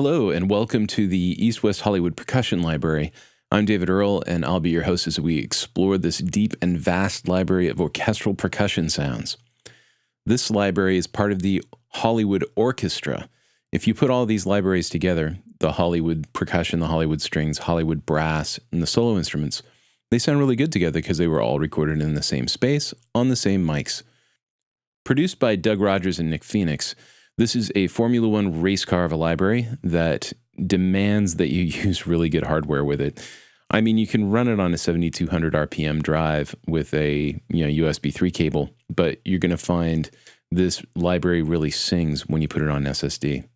Hello, and welcome to the East West Hollywood Percussion Library. I'm David Earle, and I'll be your host as we explore this deep and vast library of orchestral percussion sounds. This library is part of the Hollywood Orchestra. If you put all these libraries together, the Hollywood percussion, the Hollywood strings, Hollywood brass, and the solo instruments, they sound really good together because they were all recorded in the same space, on the same mics. Produced by Doug Rogers and Nick Phoenix, this is a Formula One race car of a library that demands that you use really good hardware with it. I mean, you can run it on a 7,200 RPM drive with a USB 3 cable, but you're going to find this library really sings when you put it on SSD.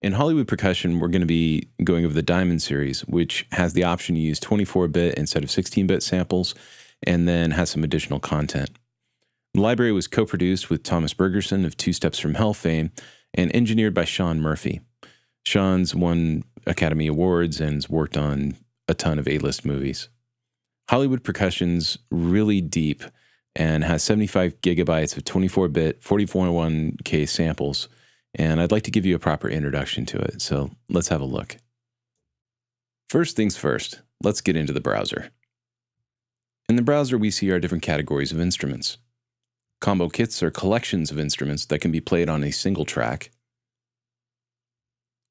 In Hollywood Percussion, we're going to be going over the Diamond series, which has the option to use 24-bit instead of 16-bit samples, and then has some additional content. The library was co-produced with Thomas Bergerson of Two Steps from Hell fame and engineered by Sean Murphy. Sean's won Academy Awards and has worked on a ton of A-list movies. Hollywood Percussion's really deep and has 75 gigabytes of 24-bit 441K samples, and I'd like to give you a proper introduction to it, so let's have a look. First things first, let's get into the browser. In the browser, we see our different categories of instruments. Combo kits are collections of instruments that can be played on a single track.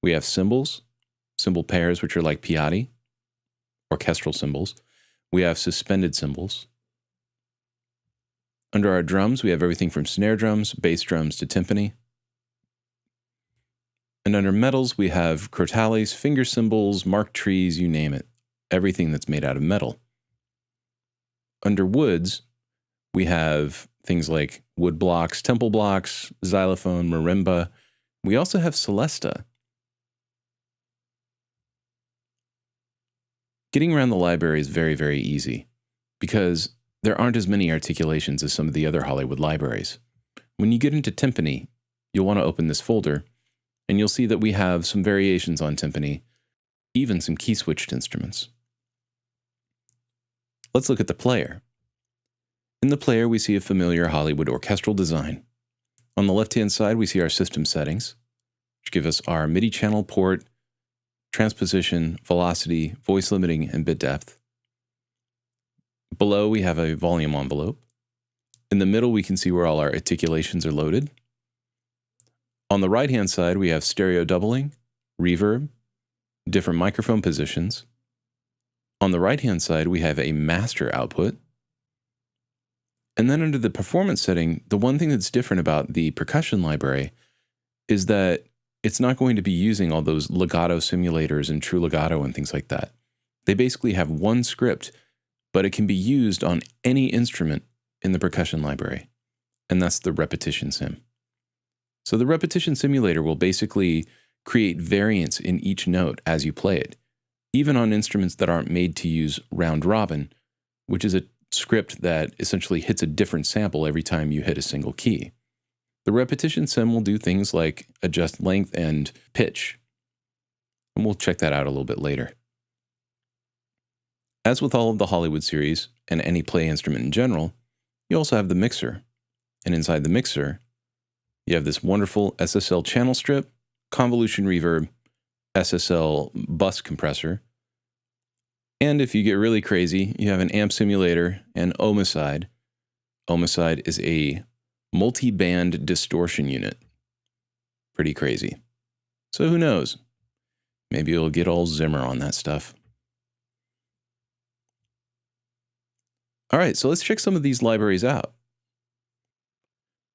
We have cymbals, cymbal pairs, which are like piatti, orchestral cymbals. We have suspended cymbals. Under our drums, we have everything from snare drums, bass drums to timpani. And under metals, we have crotales, finger cymbals, mark trees, you name it. Everything that's made out of metal. Under woods, we have things like wood blocks, temple blocks, xylophone, marimba. We also have celesta. Getting around the library is very, very easy because there aren't as many articulations as some of the other Hollywood libraries. When you get into timpani, you'll want to open this folder, and you'll see that we have some variations on timpani, even some key-switched instruments. Let's look at the player. In the player, we see a familiar Hollywood orchestral design. On the left-hand side, we see our system settings, which give us our MIDI channel port, transposition, velocity, voice limiting, and bit depth. Below, we have a volume envelope. In the middle, we can see where all our articulations are loaded. On the right-hand side, we have stereo doubling, reverb, different microphone positions. On the right-hand side, we have a master output. And then under the performance setting, the one thing that's different about the percussion library is that it's not going to be using all those legato simulators and true legato and things like that. They basically have one script, but it can be used on any instrument in the percussion library, and that's the repetition sim. So the repetition simulator will basically create variants in each note as you play it, even on instruments that aren't made to use round robin, which is a script that essentially hits a different sample every time you hit a single key. The repetition sim will do things like adjust length and pitch, and we'll check that out a little bit later. As with all of the Hollywood series and any play instrument in general, you also have the mixer, and inside the mixer, you have this wonderful SSL channel strip, convolution reverb, SSL bus compressor, and if you get really crazy, you have an amp simulator and Omicide. Omicide is a multi-band distortion unit. Pretty crazy. So who knows? Maybe you'll get all Zimmer on that stuff. All right, so let's check some of these libraries out.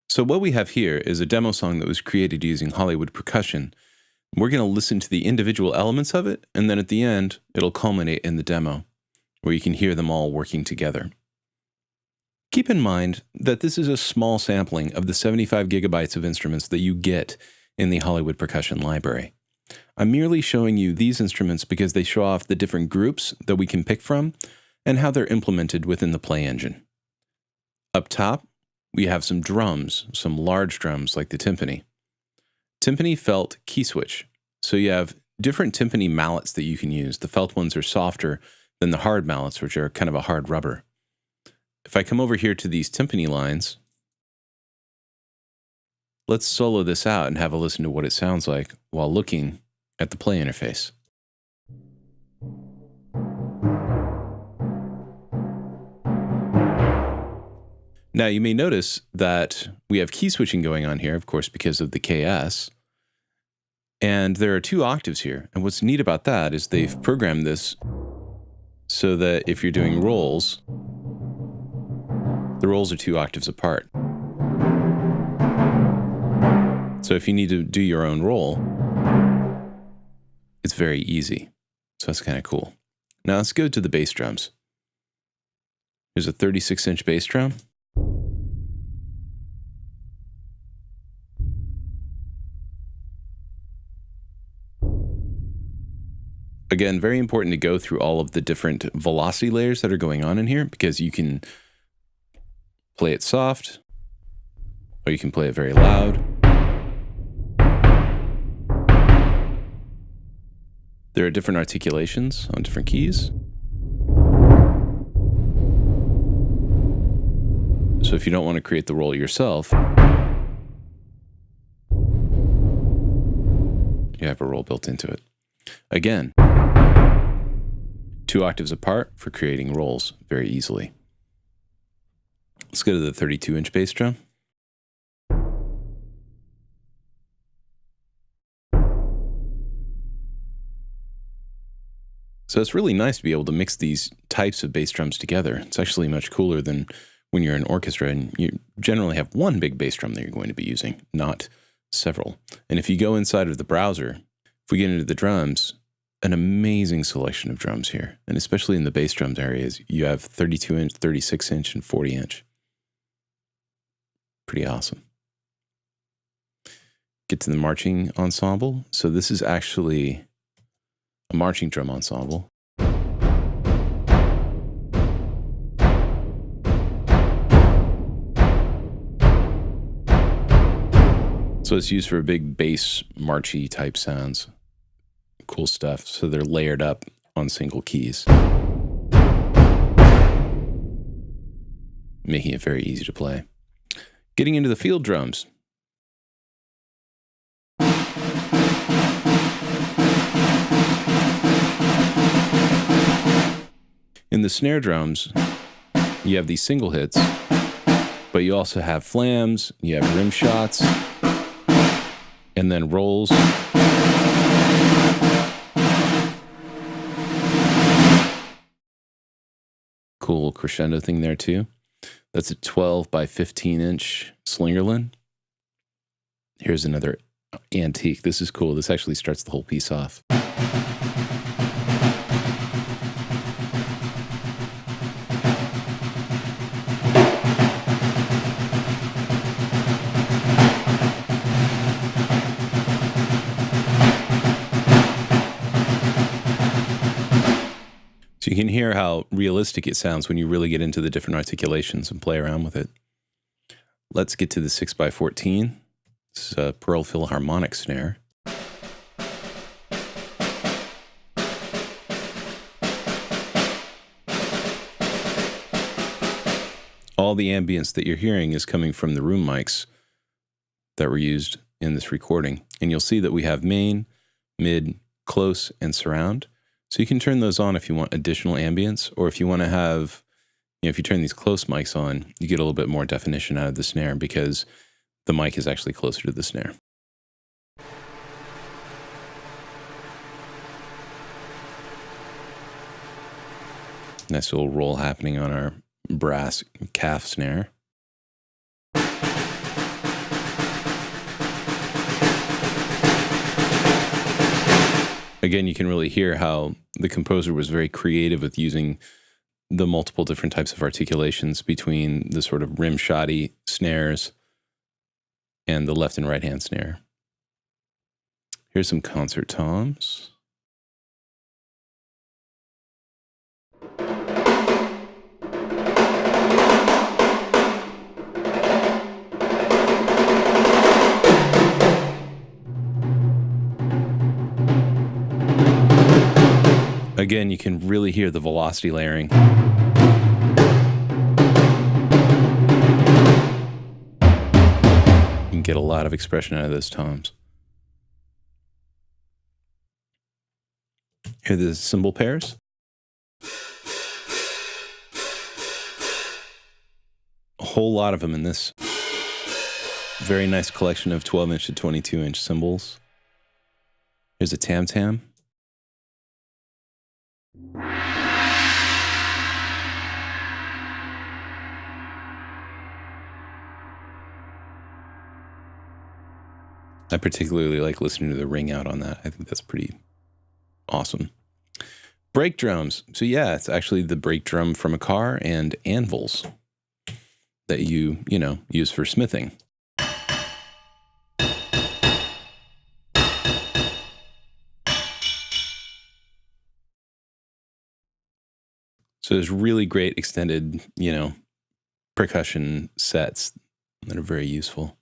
So what we have here is a demo song that was created using Hollywood Percussion. We're going to listen to the individual elements of it, and then at the end, it'll culminate in the demo, where you can hear them all working together. Keep in mind that this is a small sampling of the 75 gigabytes of instruments that you get in the Hollywood Percussion library. I'm merely showing you these instruments because they show off the different groups that we can pick from and how they're implemented within the play engine. Up top, we have some drums, some large drums like the timpani. Timpani felt key switch. So you have different timpani mallets that you can use. The felt ones are softer than the hard mallets, which are kind of a hard rubber. If I come over here to these timpani lines, let's solo this out and have a listen to what it sounds like while looking at the play interface. Now you may notice that we have key switching going on here, of course, because of the KS. And there are 2 octaves here. And what's neat about that is they've programmed this so that if you're doing rolls, the rolls are 2 octaves apart. So if you need to do your own roll, it's very easy. So that's kind of cool. Now let's go to the bass drums. Here's a 36-inch bass drum. Again, very important to go through all of the different velocity layers that are going on in here, because you can play it soft, or you can play it very loud. There are different articulations on different keys. So if you don't want to create the roll yourself, you have a roll built into it. Again, 2 octaves apart for creating rolls very easily. Let's go to the 32-inch bass drum. So it's really nice to be able to mix these types of bass drums together. It's actually much cooler than when you're in orchestra and you generally have one big bass drum that you're going to be using, not several. And if you go inside of the browser, if we get into the drums, an amazing selection of drums here. And especially in the bass drums areas, you have 32-inch, 36-inch, and 40-inch. Pretty awesome. Get to the marching ensemble. So this is actually a marching drum ensemble. So it's used for big bass marchy type sounds. Cool stuff. So they're layered up on single keys, making it very easy to play. Getting into the field drums. In the snare drums, you have these single hits, but you also have flams, you have rim shots, and then rolls. Cool crescendo thing there too. That's a 12 by 15-inch Slingerland. Here's another antique. This is cool. This actually starts the whole piece off. So you can hear how realistic it sounds when you really get into the different articulations and play around with it. Let's get to the 6x14. This is a Pearl Philharmonic snare. All the ambience that you're hearing is coming from the room mics that were used in this recording. And you'll see that we have main, mid, close, and surround. So you can turn those on if you want additional ambience, or if you want to have, if you turn these close mics on, you get a little bit more definition out of the snare because the mic is actually closer to the snare. Nice little roll happening on our brass calf snare. Again, you can really hear how the composer was very creative with using the multiple different types of articulations between the sort of rim-shotty snares and the left and right hand snare. Here's some concert toms. Again, you can really hear the velocity layering. You can get a lot of expression out of those toms. Here are the cymbal pairs. A whole lot of them in this very nice collection of 12-inch to 22-inch cymbals. Here's a tam-tam. I particularly like listening to the ring out on that. I think that's pretty awesome. Brake drums. So yeah, it's actually the brake drum from a car, and anvils that you use for smithing. So there's really great extended, percussion sets that are very useful.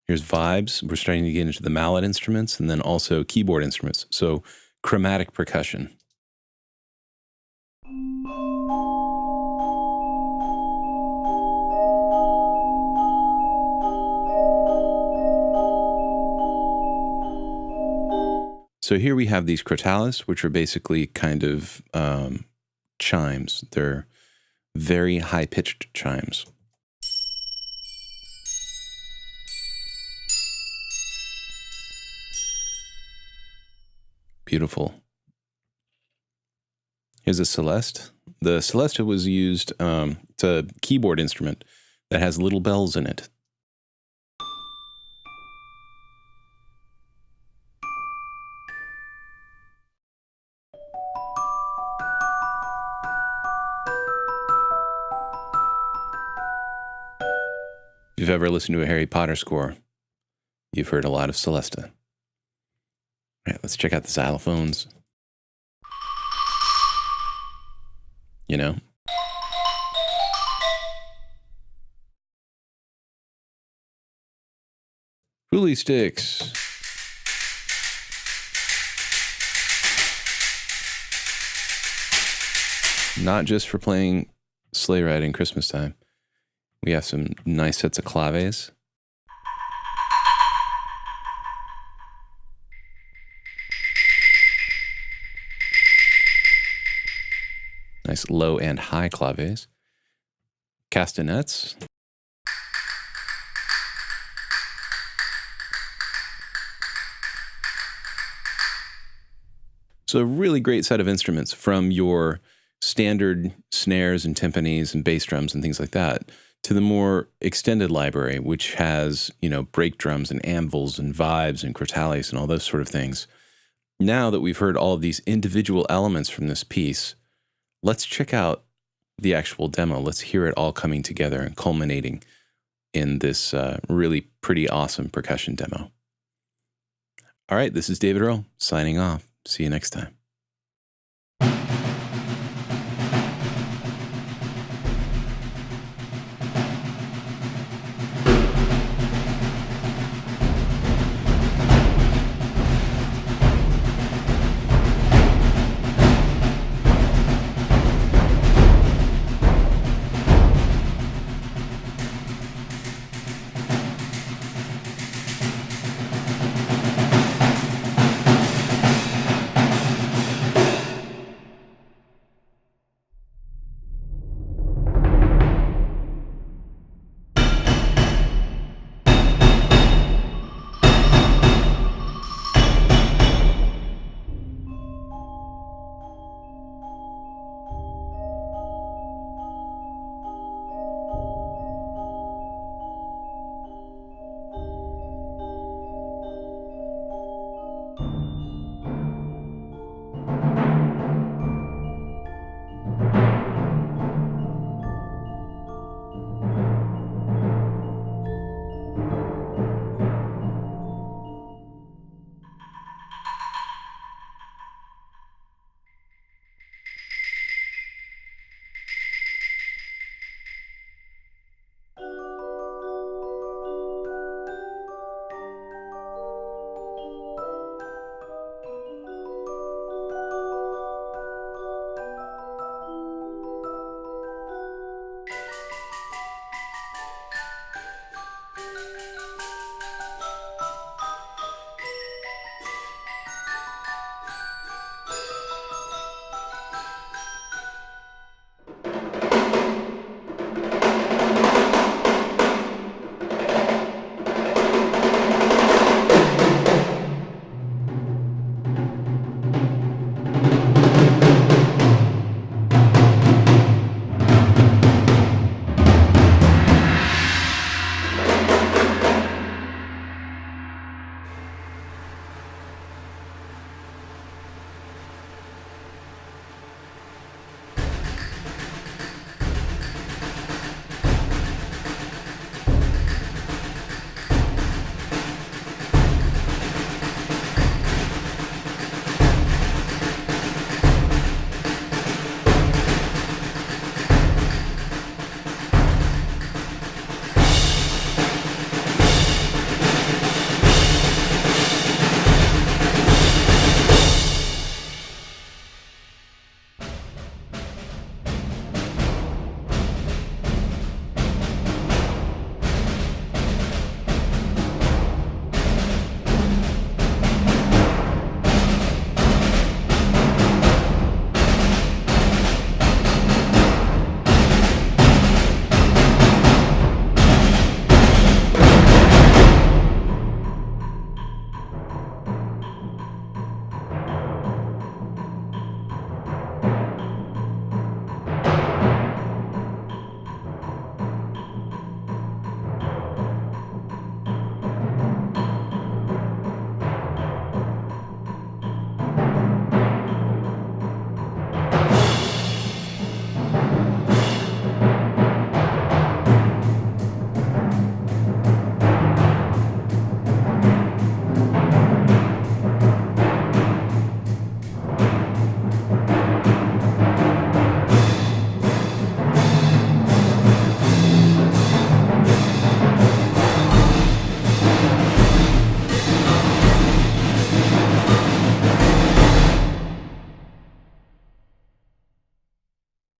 Here's vibes. We're starting to get into the mallet instruments and then also keyboard instruments. So chromatic percussion. So here we have these crotalis, which are basically kind of chimes. They're very high-pitched chimes. Beautiful. Here's a celeste. The celeste was used, it's a keyboard instrument that has little bells in it. If you've ever listened to a Harry Potter score, you've heard a lot of celeste. All right, let's check out the xylophones. Hooly sticks. Not just for playing sleigh riding Christmas time. We have some nice sets of claves. Nice low and high claves. Castanets. So a really great set of instruments, from your standard snares and timpanis and bass drums and things like that, to the more extended library, which has, brake drums and anvils and vibes and crotalis and all those sort of things. Now that we've heard all of these individual elements from this piece, let's check out the actual demo. Let's hear it all coming together and culminating in this really pretty awesome percussion demo. All right, this is David Earl signing off. See you next time.